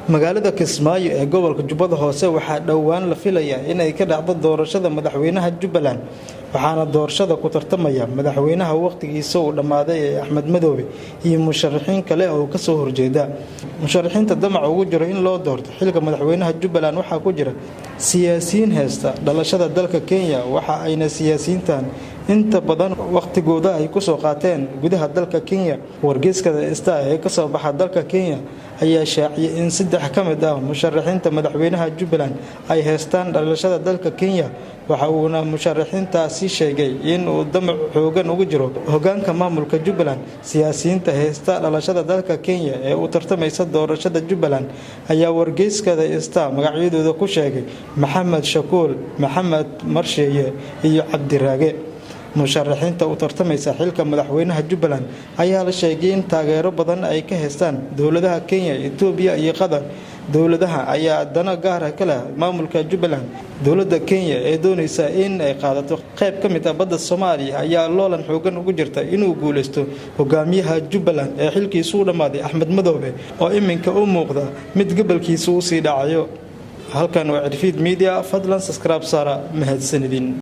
magaalada Kismaayo ee gobolka Jubbada Hoose waxaa dhawaan la filayaa in ay ka dhacdo doorashada madaxweynaha Jubbaland waxaana doorashada ku tartamaya madaxweynaha waqtigiisa uu dhamaaday ee Axmed Madoobe iyo musharaxiin kale oo ka soo horjeeda musharaxiinta damac ugu jiro in loo doorto xilka madaxweynaha Jubbaland waxaa ku jira siyaasiyiin heesta dhalashada dalka Kenya waxa ayna siyaasiyiintan inta badan waqtigooda ay ku soo qaateen gudaha dalka Kenya wargeyskada ee ka soo baxa dalka Kenya ayaa shaaciyay in saddex ka mid ah musharaxiinta madaxweynaha Jubbaland ay heestaan dhalashada dalka Kenya waxa uuna musharaxiintaasi sheegay in uu damac xoogan ugu jiro hoggaanka maamulka Jubbaland siyaasiyiinta heesta dhalashada dalka Kenya ee u tartamaysa doorashada Jubbaland ayaa wargeyskada magacyadooda ku sheegay Maxamed Shakuul Maxamed Marsheeye iyo Cabdiraage musharaxiinta u tartamaysa xilka madaxweynaha Jubbaland ayaa la sheegay in taageero badan ay ka heestaan dawladaha Kenya, Ethiopia iyo Qatar. Dawladaha ayaa dana gaar ah kala maamulka Jubbaland. Dawladda Kenya ee doonaysa in ay qaadato qayb ka mid ah badda Soomaaliya ayaa loolan xoogan ugu jirta inuu guuleysto hogaamiyaha Jubbaland ee xilkiisu u dhamaaday Axmed Madoobe oo iminka u muuqda mid gobolkiisa u sii dhacayo. Halkan waa Cirfid Media, fadlan subscribe sara mahadsanidin.